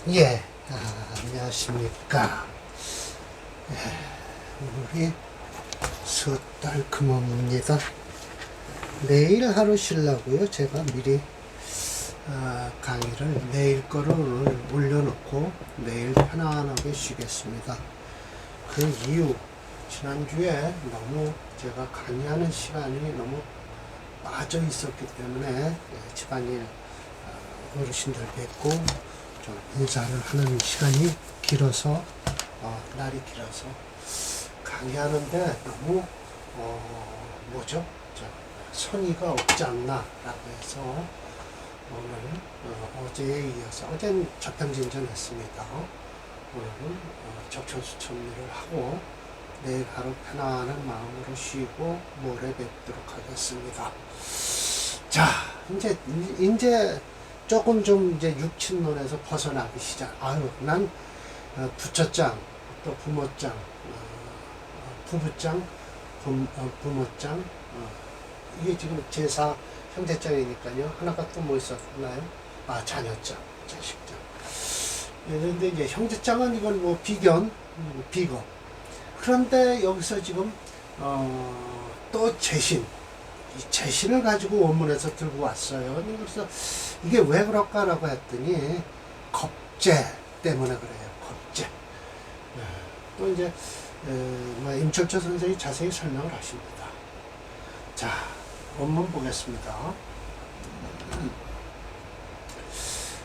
예, 안녕하십니까. 우리 섣달 금엄입니다. 내일 하루 쉬려고요. 제가 미리 강의를 내일 거를 오늘 올려놓고 내일 편안하게 쉬겠습니다. 그 이유, 지난주에 너무 제가 강의하는 시간이 너무 빠져 있었기 때문에 집안일 어르신들 뵙고 좀 인사를 하는 시간이 길어서 날이 길어서 강의하는데 너무 성의가 없지 않나 라고 해서 오늘 어제에 이어서 어제는 저평진전 했습니다. 오늘은 적천수천리를 하고 내일 하루 편안한 마음으로 쉬고 모레 뵙도록 하겠습니다. 자, 이제 조금 좀 이제 육친론에서 벗어나기 시작. 난 부처짱, 또 부모짱, 부부짱, 부모짱, 이게 지금 제사 형제짱이니까요. 하나가 또 뭐 있었나요? 자녀짱, 자식짱. 그런데 이제 형제짱은 이건 뭐 비견, 비거. 그런데 여기서 지금 또 재신. 이 재신을 가지고 원문에서 들고 왔어요. 그래서 이게 왜 그럴까라고 했더니 겁제 때문에 그래요. 겁제. 또 이제 임철철 선생이 자세히 설명을 하십니다. 자, 원문 보겠습니다.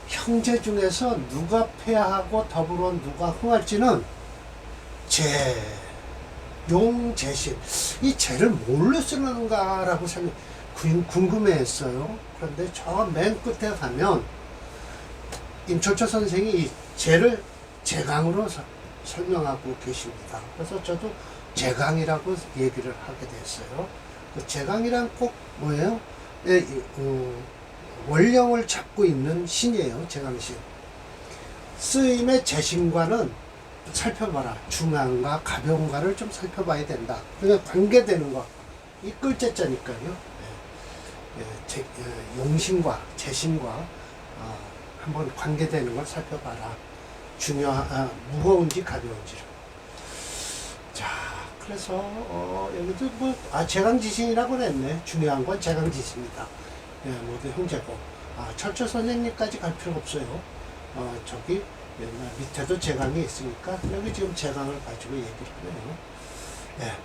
형제 중에서 누가 패하고 더불어 누가 흥할지는 용재신. 이 재를 뭘로 쓰는가라고 궁금해했어요. 그런데 저 맨 끝에 가면 임철철 선생이 이 재를 재강으로 설명하고 계십니다. 그래서 저도 재강이라고 얘기를 하게 됐어요. 그 재강이란 꼭 뭐예요? 원령을 잡고 있는 신이에요. 재강신. 쓰임의 재신과는 살펴봐라. 중한가 가벼운가를 좀 살펴봐야 된다. 그러니까 관계되는 거. 이 끌제자니까요. 용신과 재신과 한번 관계되는 걸 살펴봐라. 무거운지 가벼운지를. 자, 그래서 여기도 재강지신이라고 그랬네. 중요한 건 재강지신이다. 모두 형제고. 철철 선생님까지 갈 필요가 없어요. 저기 밑에도 재강이 있으니까 여기 지금 재강을 가지고 얘기를 해요.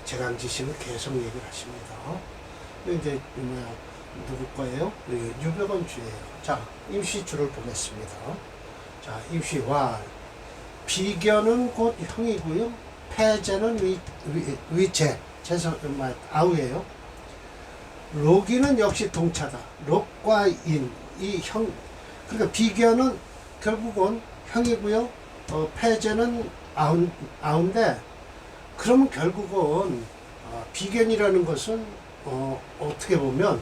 재강지신을 계속 얘기를 하십니다. 이제 누구 거예요? 유백원 주예요. 자, 임시주를 보겠습니다. 자, 임시와 비견은 곧 형이고요. 폐제는 위체, 아우예요. 로기는 역시 동차다. 록과 인, 이 형, 그러니까 비견은 결국은 형이고요. 폐제는 아우인데, 그러면 결국은 비견이라는 것은 어떻게 보면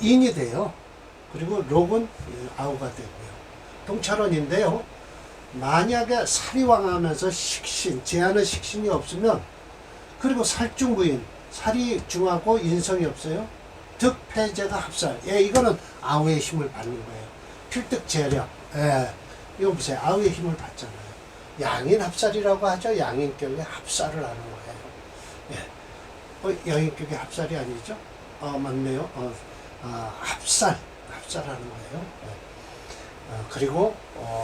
인이 돼요. 그리고 록은 아우가 되고요. 동찰원인데요. 만약에 살이 왕하면서 식신, 제한의 식신이 없으면, 그리고 살중부인, 살이 중하고 인성이 없어요. 득폐제가 합살. 이거는 아우의 힘을 받는 거예요. 필득재력. 이거 보세요. 아우의 힘을 받잖아요. 양인 합살이라고 하죠. 양인격의 합살을 하는 거예요. 양인격의 합살이 아니죠? 맞네요. 합살하는 거예요. 그리고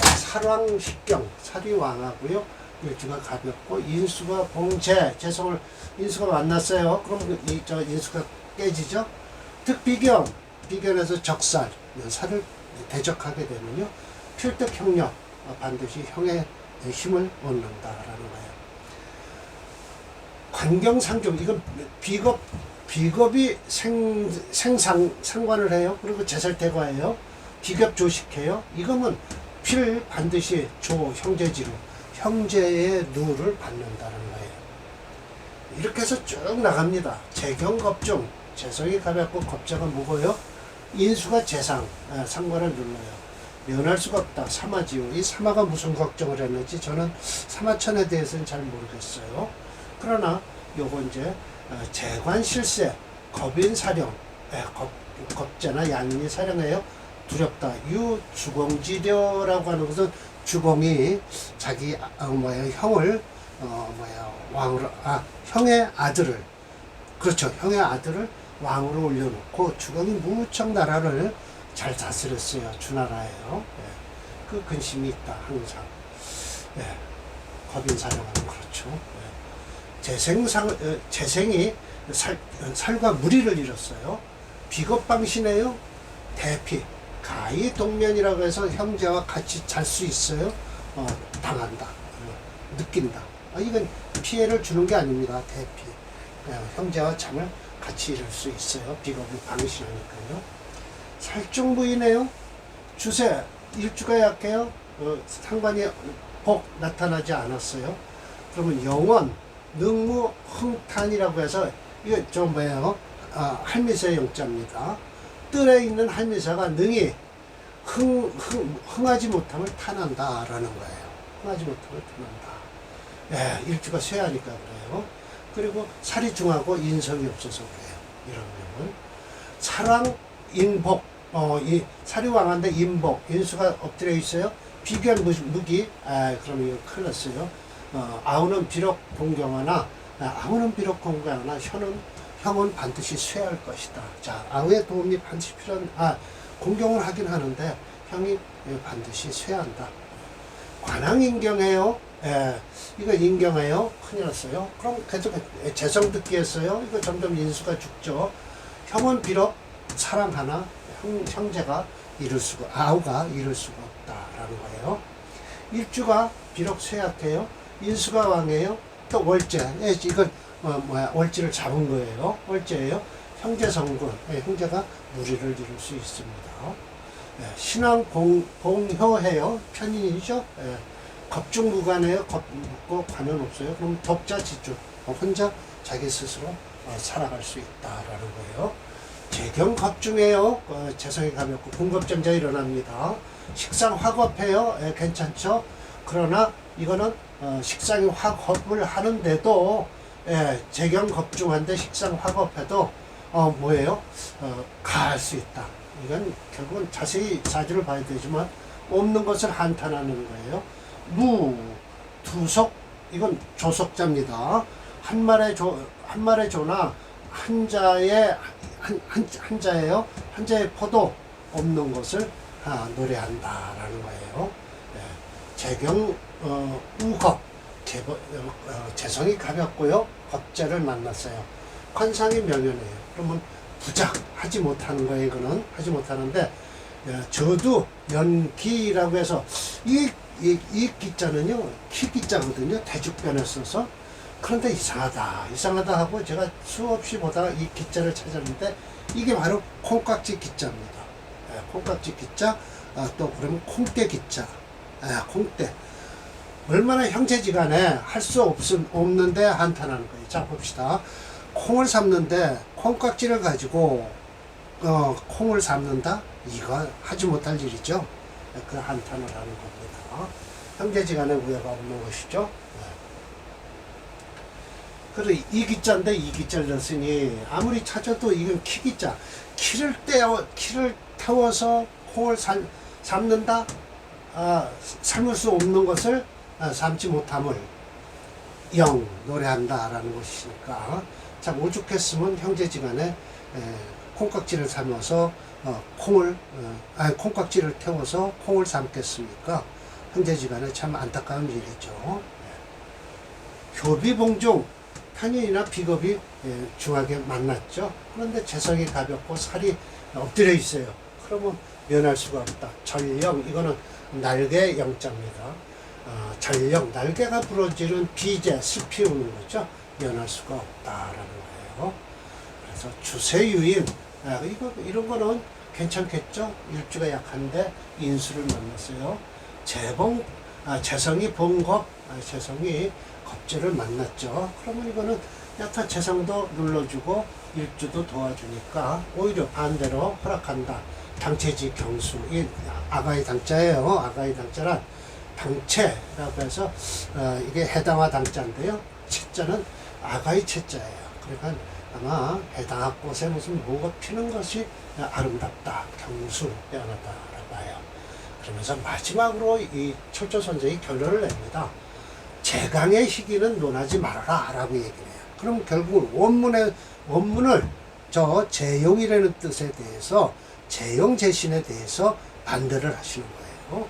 살왕식경, 살이 왕하고요. 일주가 가볍고 인수가 봉제, 재성을 인수가 만났어요. 그럼 인수가 깨지죠. 득비견, 비견에서 적살, 살을 대적하게 되면요. 필득형력, 반드시 형의 힘을 얻는다라는 거예요. 관경상종, 이건 비겁이 상관을 해요. 그리고 제살대과예요. 비겁 조식해요. 이거는 반드시 형제지로 형제의 누를 받는다는 거예요. 이렇게 해서 쭉 나갑니다. 재경겁종, 재성이 가볍고 겁자가 무거워요. 인수가 재상, 상관을 눌러요. 면할 수가 없다. 사마지요. 이 사마가 무슨 걱정을 했는지 저는 사마천에 대해서는 잘 모르겠어요. 그러나 요거 이제 재관실세, 겁인사령, 겁제나 양인이 사령해요. 두렵다. 유주공지려라고 하는 것은 주공이 자기 형을 왕으로 형의 아들을 그렇죠. 형의 아들을 왕으로 올려놓고 주공이 무척 나라를 잘 다스렸어요. 주나라예요. 예. 그 근심이 있다 항상. 예. 겁인사령은 그렇죠. 예. 재생이 살과 무리를 잃었어요. 비겁방신해요. 대피. 가히 동면이라고 해서 형제와 같이 잘 수 있어요. 당한다. 느낀다. 이건 피해를 주는 게 아닙니다. 대피. 형제와 잠을 같이 이룰 수 있어요. 비겁이 방신하니까요. 살중부이네요. 주세. 일주가 약해요. 상관이 복 나타나지 않았어요. 그러면 영원, 능무, 흥탄이라고 해서 이거 좀 뭐예요? 할미사의 영자입니다. 뜰에 있는 할미사가 능히 흥하지 못함을 탄한다라는 거예요. 흥하지 못함을 탄한다. 예, 일주가 쇠하니까 그래요. 그리고 살이 중하고 인성이 없어서 그래요. 이런 경우는 사랑, 인복, 이 살이 왕한데 인복, 인수가 엎드려 있어요. 비견 무기, 그러면 이거 큰일 났어요. 아우는 비록 공경하나, 형은 반드시 쇠할 것이다. 자, 아우의 도움이 반드시 필요한, 공경을 하긴 하는데, 형이 반드시 쇠한다. 관왕인경해요. 이거 인경해요. 큰일 났어요. 그럼 계속 재성 듣기 했어요. 이거 점점 인수가 죽죠. 형은 비록 사랑하나, 형제가 아우가 이룰 수가 없다라는 거예요. 일주가 비록 쇠약해요. 인수가 왕이에요. 또 월제. 이건 월지를 잡은 거예요. 월제예요. 형제 성군. 형제가 무리를 이룰 수 있습니다. 신왕 봉효해요. 편인이죠. 겁중무관해요. 겁 관은 없어요. 그럼 덕자지주. 혼자 자기 스스로 살아갈 수 있다라는 거예요. 재경겁중해요. 재성이 가볍고 궁겁정자 일어납니다. 식상 화겁해요. 괜찮죠? 그러나 이거는 식상이 화겁을 하는데도 재경겁중한데 식상 화겁해도 뭐예요? 가할 수 있다. 이건 결국은 자세히 사주를 봐야 되지만 없는 것을 한탄하는 거예요. 두속 이건 조속자입니다. 한 말의 조나 한자예요. 한자의 포도 없는 것을 노래한다라는 거예요. 재경 우겁 재성이 가볍고요. 겁재를 만났어요. 관상이 명연해요. 그러면 부작 하지 못하는 거예요. 이거는 하지 못하는데 저도 연기라고 해서 이 기자는요 키기자거든요. 대죽변에 써서 그런데 이상하다 하고 제가 수없이 보다가 이 기자를 찾았는데 이게 바로 콩깍지 기자입니다. 콩깍지 기자, 또 그러면 콩대 기자, 콩대. 얼마나 형제지간에 할 수 없는데 한탄하는 거예요. 자 봅시다. 콩을 삶는데 콩깍지를 가지고 콩을 삶는다? 이거 하지 못할 일이죠. 그 한탄을 하는 겁니다. 형제지간에 우애가 없는 것이죠. 그래 이 기자인데 이 기자를 넣었으니 아무리 찾아도 이건 키기자. 키를 태워서 콩을 삶는다? 삶을 수 없는 것을 삶지 못함을 노래한다라는 것이니까 참 오죽했으면 형제지간에 콩깍지를 삶아서 콩깍지를 태워서 콩을 삶겠습니까? 형제지간에 참 안타까운 일이죠. 교비봉중 편인이나 비겁이 중하게 만났죠. 그런데 재성이 가볍고 살이 엎드려 있어요. 그러면 면할 수가 없다. 전령 이거는 날개 영자입니다. 전령 날개가 부러지는 비제 습이 오는 거죠. 면할 수가 없다라는 거예요. 그래서 주세유인 이런 거는 괜찮겠죠. 일주가 약한데 인수를 만났어요. 재성이 봉겁 재성이 겁재를 만났죠. 그러면 이거는 약간 재성도 눌러주고 일주도 도와주니까 오히려 반대로 허락한다. 당체지 경수 이 아가이 당자예요. 아가이 당자란 당체라고 해서 이게 해당화 당자인데요. 채자는 아가이 채자예요. 그러니까 아마 해당 꽃에 무슨 뭐가 피는 것이 아름답다, 경수, 빼어나다라고 해요. 그러면서 마지막으로 이 철조 선생이 결론을 냅니다. 제강의 희기는 논하지 말아라 라고 얘기를 해요. 그럼 결국 원문을 저 재용이라는 뜻에 대해서 재용 재신에 대해서 반대를 하시는 거예요.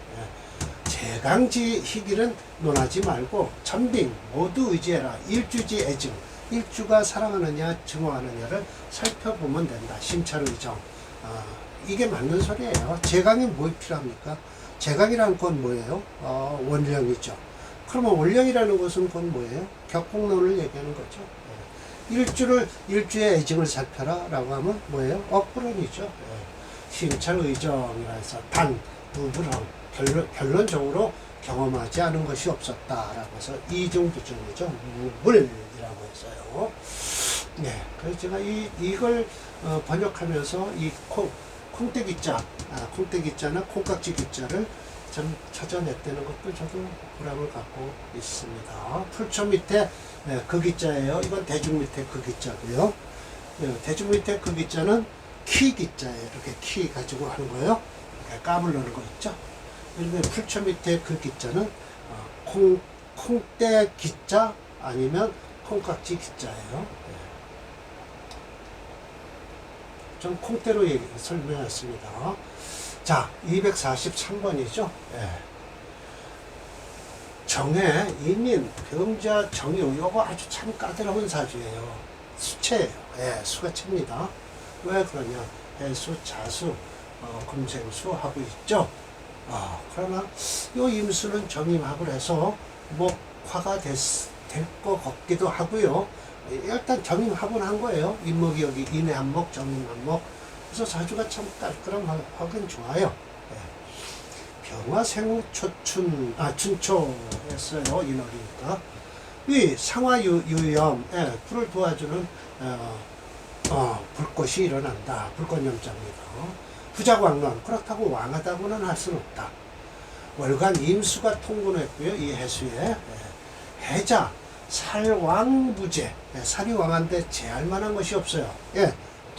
제강지 희기는 논하지 말고 천빙 모두 의지해라. 일주지 애증, 일주가 사랑하느냐 증오하느냐를 살펴보면 된다. 심찰의정. 이게 맞는 소리예요. 제강이 뭘 필요합니까? 제강이라는 건 뭐예요? 원령이죠. 그러면 원령이라는 것은 그건 뭐예요? 격공론을 얘기하는 거죠. 일주의 애증을 살펴라 라고 하면 뭐예요? 억부론이죠. 심찰의정이라 해서 단, 부불허, 결론적으로 경험하지 않은 것이 없었다라고 해서 이중부정이죠. 무불이라고 해서요. 네, 그래서 제가 이걸 번역하면서 이 콩떼기자, 콩떼기자나 콩깍지 기자를 좀 찾아냈다는 것도 저도 보람을 갖고 있습니다. 풀초 밑에 그 기자예요. 이건 대중 밑에 그 기자고요. 대중 밑에 그 기자는 키 기자예요. 이렇게 키 가지고 하는 거예요. 이렇게 까불 넣는 거 있죠. 그리고 풀초 밑에 그 기자는 콩떼 기자 아니면 콩깍지 기자예요. 좀 콩떼로 설명했습니다. 자, 243번이죠. 정해, 이민, 병자, 정유, 요거 아주 참 까다로운 사주예요. 수체예요. 수가 챕니다. 왜 그러냐? 해수, 자수, 금생수 하고 있죠. 그러나 요 임수는 정임합을 해서 뭐 화가 될 것 같기도 하고요. 일단 정임합은 한 거예요. 인목이 여기 인해한목, 정임한목. 그래서 사주가 참 깔끔하긴 좋아요. 병화생우 춘초했어요. 인월이니까. 이 상화유염, 불을 도와주는 불꽃이 일어난다. 불꽃염자입니다. 부자광론, 그렇다고 왕하다고는 할 수는 없다. 월간 임수가 통분했고요. 이 해수에 해자, 살왕부재, 살이 왕한데 제할 만한 것이 없어요.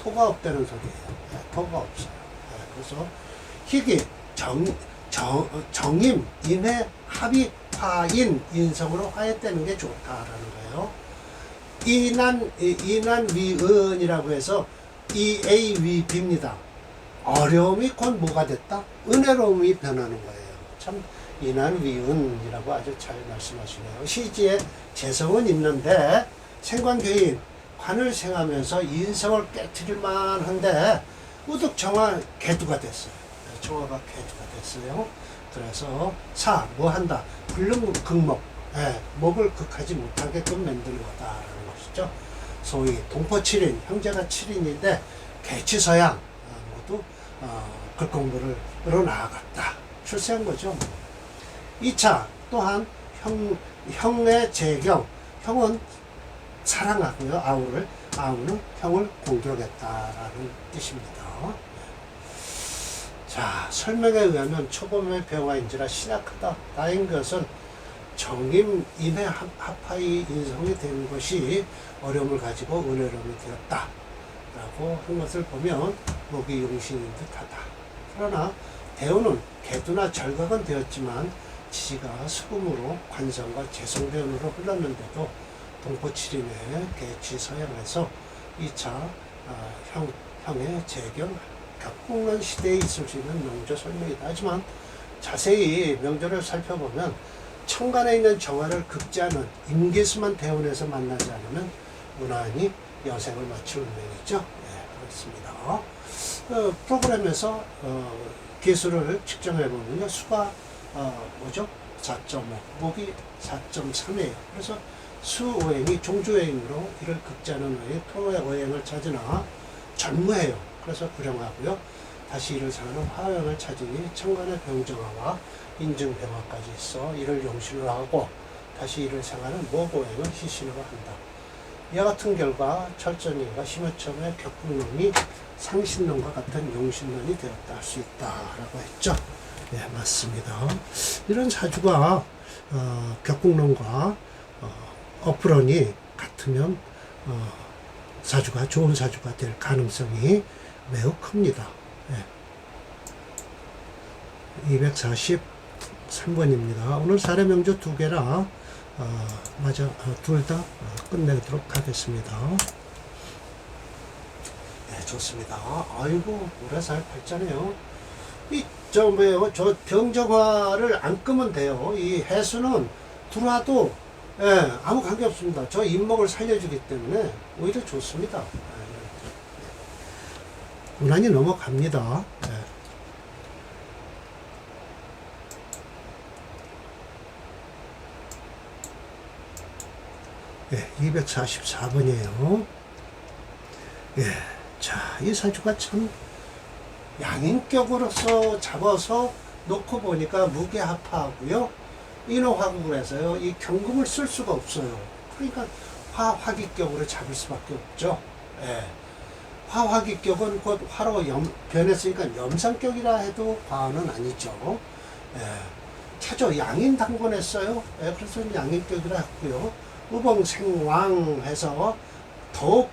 토가 없다는 소리예요. 토가 없어요. 그래서 희기, 정임, 인해, 합이, 화인, 인성으로 화했다는 게 좋다라는 거예요. 이난위은이라고 해서 EA위비입니다. 어려움이 곧 뭐가 됐다? 은혜로움이 변하는 거예요. 참 인한위은이라고 아주 잘 말씀하시네요. 시지에 재성은 있는데 생관교인 관을 생하면서 인성을 깨트릴 만한데 우득 정화 개두가 됐어요. 정화가 개두가 됐어요. 그래서 뭐 한다? 불능극목, 목을 극하지 못하게끔 만드는 거다라는 것이죠. 소위 동포 7인, 형제가 7인인데 개치서양 모두 극공부로 나아갔다. 출세한 거죠. 2차 또한 형의 재경, 형은 사랑하고요. 아우는 형을 공격했다라는 뜻입니다. 자, 설명에 의하면 초범의 병화인지라 신약하다. 다인 것은 정임 인해 합하의 인성이 된 것이 어려움을 가지고 은혜로움이 되었다 라고 한 것을 보면 목이 용신인 듯하다. 그러나 대우는 개두나 절각은 되었지만 지지가 수금으로 관성과 재성대운으로 흘렀는데도 동포7인의 개취 서양에서 2차 형의 재경 격국난 시대에 있을 수 있는 명조 설명이다. 하지만 자세히 명조를 살펴보면 천간에 있는 정화를 극지하는 임계수만 대운에서 만나지 않으면 무난히 여생을 마칠 운명이죠. 그렇습니다. 프로그램에서 개수를 측정해보면요. 수가 4.5, 목이 4.3이에요. 그래서 수오행이 종주오행으로 이를 극지하는 후에 토의 오행을 찾으나 전무해요. 그래서 불행하고요. 다시 이를 상하는 화오행을 찾으니 천간의 병정화와 인증병화까지 있어 이를 용신으로 하고 다시 이를 상하는 목오행을 희신으로 한다. 이와 같은 결과 철전이가 심여점의 격국론이 상신론과 같은 용신론이 되었다 할 수 있다라고 했죠. 맞습니다. 이런 사주가 격국론과 어프론이 같으면 사주가 좋은 사주가 될 가능성이 매우 큽니다. 243번입니다. 오늘 사례명조 2개라 둘 다 끝내도록 하겠습니다. 네, 좋습니다. 아이고, 오래살 발전해요. 저 병정화를 안 끄면 돼요. 이 해수는 들어와도, 아무 관계 없습니다. 저 인목을 살려주기 때문에 오히려 좋습니다. 무난히 넘어갑니다. 244번이에요. 자, 이 사주가 참 양인격으로서 잡아서 놓고 보니까 무게합하고요. 인호화국을 해서요. 이 경금을 쓸 수가 없어요. 그러니까 화화기격으로 잡을 수밖에 없죠. 화화기격은 곧 화로 변했으니까 염상격이라 해도 과언은 아니죠. 차조 양인당권했어요. 그래서 양인격이라 했고요. 우봉생왕 해서 더욱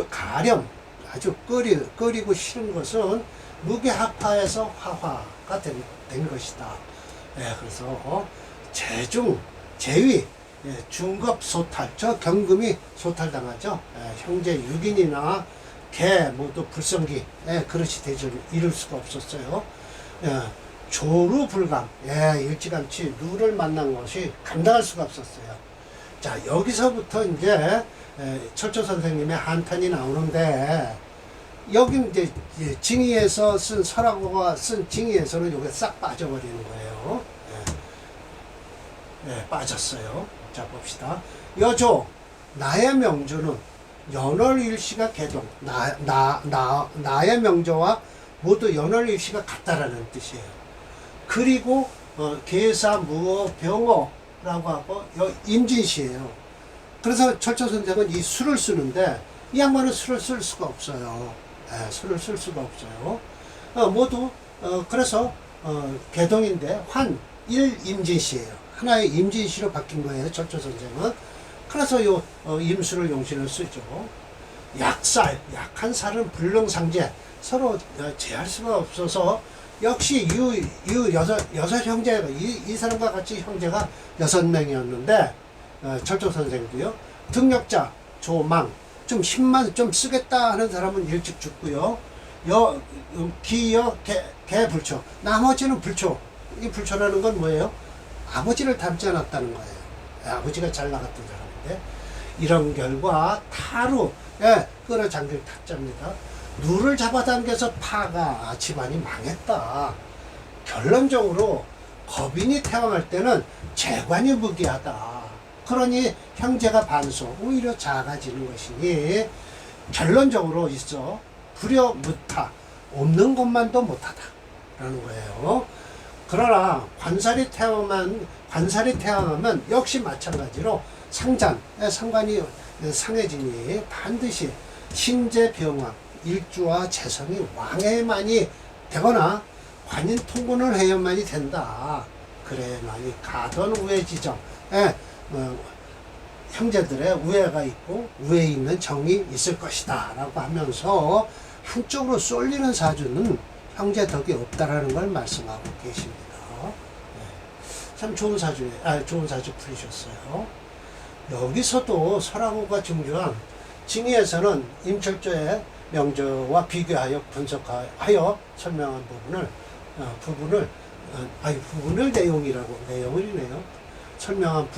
가렴 아주 끓이고 싫은 것은 무게합화에서 화화가 된 것이다. 그래서 재중, 재위, 중급 소탈, 저 경금이 소탈당하죠. 형제 6인이나 개 모두 불성기, 그릇이 되지 이룰 수가 없었어요. 조루불감, 일찌감치 누를 만난 것이 감당할 수가 없었어요. 자, 여기서부터 이제 철조 선생님의 한탄이 나오는데, 여기 이제 징의에서 쓴 설하고가 쓴 징의에서는 이게 싹 빠져버리는 거예요. 빠졌어요. 자, 봅시다. 여조 나의 명조는 연월일시가 개동, 나의 명조와 모두 연월일시가 같다라는 뜻이에요. 그리고 계사, 무어, 병어라고 하고 임진시예요. 그래서 철조 선생은 이 수를 쓰는데 이 양반은 수를 쓸 수가 없어요. 수를 쓸 수가 없어요. 모두 그래서 개동인데 임진시예요. 하나의 임진시로 바뀐 거예요. 철조 선생은. 그래서 요 임수를 용신을 쓰죠. 약살, 약한 살은 불능상제, 서로 제할 수가 없어서 역시 여섯 형제가 이 사람과 같이 형제가 6명이었는데 철조 선생도요. 등력자 조망 좀 힘만 좀 쓰겠다 하는 사람은 일찍 죽고요. 기여 개 불초, 나머지는 불초. 이 불초라는 건 뭐예요? 아버지를 닮지 않았다는 거예요. 아버지가 잘 나갔던 사람인데 이런 결과 타루 끌어당길 타짜입니다. 누를 잡아당겨서 파가 집안이 망했다. 결론적으로 거빈이 태왕할 때는 재관이 무기하다. 그러니 형제가 반소 오히려 작아지는 것이니 결론적으로 있어 불여 무타 없는 것만도 못하다 라는 거예요. 그러나 관살이 태왕하면 역시 마찬가지로 상관이 상해지니 반드시 신재병왕 일주와 재성이 왕해만이 되거나 관인 통군을 해야만이 된다. 그래만이 가던 우애지정, 형제들의 우애가 있고 우애에 있는 정이 있을 것이다 라고 하면서 한쪽으로 쏠리는 사주는 형제 덕이 없다라는 걸 말씀하고 계십니다. 참 좋은 사주 풀이셨어요. 여기서도 설하고가 중요한 징의에서는 임철조의 명조와 비교하여 분석하여 설명한 부분을 내용이네요. 설명한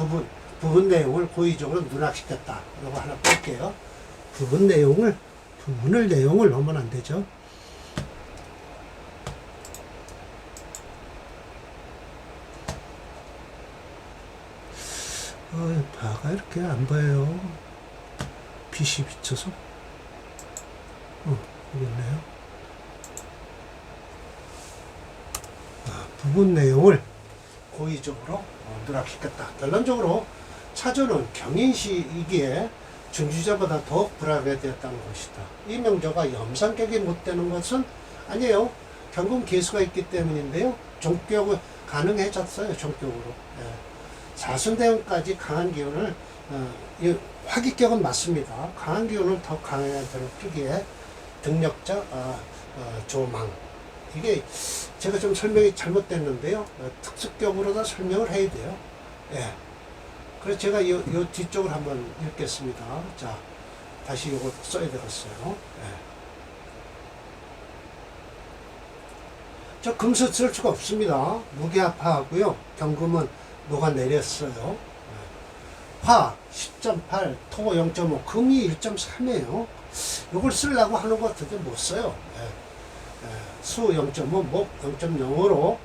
부분 내용을 고의적으로 누락시켰다. 이거 하나 뺄게요. 부분을 내용을 넣으면 안 되죠. 바가 이렇게 안 보여요. 빛이 비쳐서. 여기 있네요. 부분 내용을 고의적으로 누락시켰다. 결론적으로 차조는 경인시이기에 중주자보다 더욱 불하게 되었다는 것이다. 이 명조가 염상격이 못 되는 것은 아니에요. 경금 개수가 있기 때문인데요. 종격을 가능해졌어요. 종격으로. 사순대운까지 강한 기운을 화기격은 맞습니다. 강한 기운을 더 강하게 끌기에 등력자 조망. 이게 제가 좀 설명이 잘못됐는데요. 특수격으로다 설명을 해야 돼요. 예. 그래서 제가 요 뒤쪽을 한번 읽겠습니다. 자, 다시 요거 써야 되겠어요. 예. 저 금수 쓸 수가 없습니다. 무게아파하고요. 경금은 녹아내렸어요. 화 10.8, 토 0.5, 금이 1.3이에요. 이걸 쓰려고 하는 것 같은데 못 써요. 수 0.5, 목 0.0으로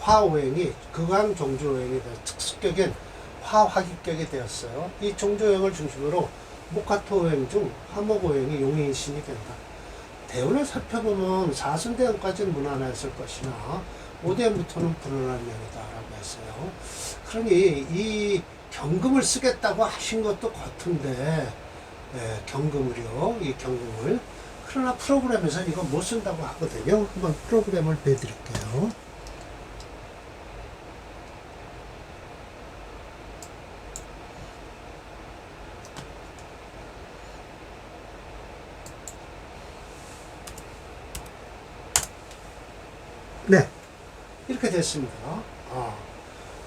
화오행이 극강 종조오행이 특수격인 화화기격이 되었어요. 이 종조오행을 중심으로 목화토오행 중 화목오행이 용인신이 된다. 대운을 살펴보면 4순대운까지는 무난했을 것이나 5대운부터는 불운한 명이다라고 했어요. 그러니 이 경금을 쓰겠다고 하신 것도 같은데, 경금을요, 이 경금을. 그러나 프로그램에서 이거 못 쓴다고 하거든요. 한번 프로그램을 내드릴게요. 네, 이렇게 됐습니다.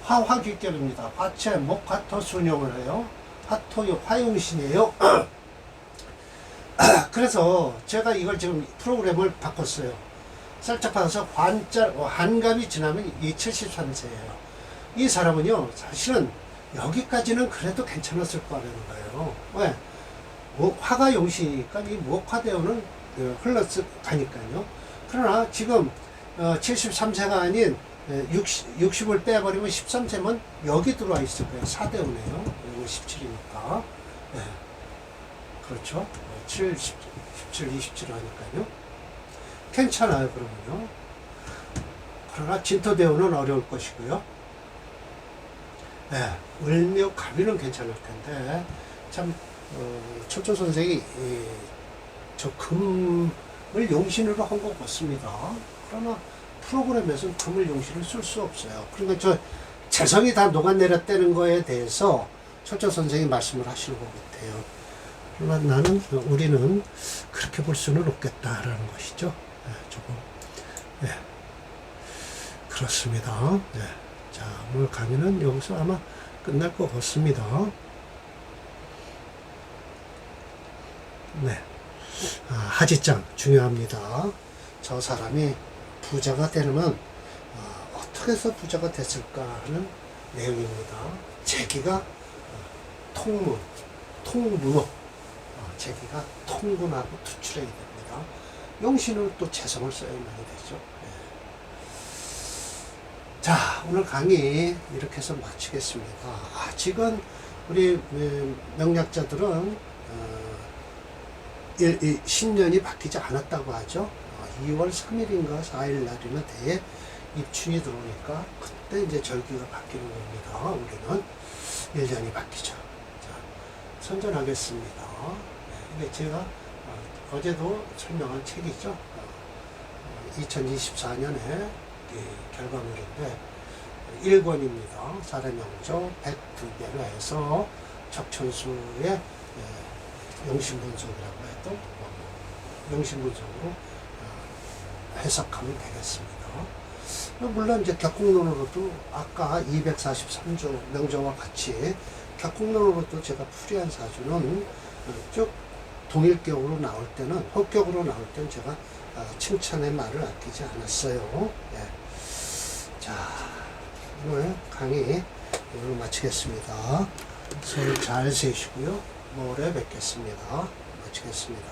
화화기격입니다. 화체, 목화토 순용을 해요. 화토요, 화용신이에요. 그래서 제가 이걸 지금 프로그램을 바꿨어요. 살짝 바꿔서 환갑이 지나면 이 73세예요. 이 사람은요, 사실은 여기까지는 그래도 괜찮았을 거라는 거예요. 왜? 화가 용신이니까 이 목화대운은 흘러서 가니까요. 그러나 지금 73세가 아닌 60을 빼버리면 13세면 여기 들어와 있을 거예요. 4대운이에요. 이거 17이니까. 네. 그렇죠. 7, 17, 27 하니까요. 괜찮아요, 그러면요. 그러나 진토대운은 어려울 것이고요. 네. 을묘 갑이는 괜찮을 텐데, 참, 초초 선생이 저 금을 용신으로 한 것 같습니다. 그러나 프로그램에서는 금을 용신을 쓸 수 없어요. 그러니까 저 재성이 다 녹아내렸다는 거에 대해서 초초 선생이 말씀을 하시는 것 같아요. 그러나 우리는 그렇게 볼 수는 없겠다라는 것이죠. 네, 조금. 네. 그렇습니다. 네. 자, 오늘 강의는 여기서 아마 끝날 것 같습니다. 네. 하지장 중요합니다. 저 사람이 부자가 되려면 어떻게 해서 부자가 됐을까 하는 내용입니다. 재기가 통문호, 재기가 통군하고 투출해야 됩니다. 용신은 또 재성을 써야만 되죠. 네. 자, 오늘 강의 이렇게 해서 마치겠습니다. 아직은 우리 명약자들은 신년이 바뀌지 않았다고 하죠. 2월 3일인가 4일 날이면 대에 입춘이 들어오니까 그때 이제 절기가 바뀌는 겁니다. 우리는 1년이 바뀌죠. 자, 선전하겠습니다. 네, 이게 제가 어제도 설명한 책이죠. 2024년에 결과물인데 1권입니다. 사례명조 102배로 해서 적천수의 용신분석이라고 해도 용신분석으로 해석하면 되겠습니다. 물론 이제 격국론으로도 아까 243조 명조와 같이 격국론으로도 제가 풀이한 사주는 쭉 동일격으로 나올 때는 혹격으로 나올 때는 제가 칭찬의 말을 아끼지 않았어요. 네. 자, 오늘 강의 오늘 마치겠습니다. 설 잘 세시고요. 모레 뵙겠습니다. 마치겠습니다.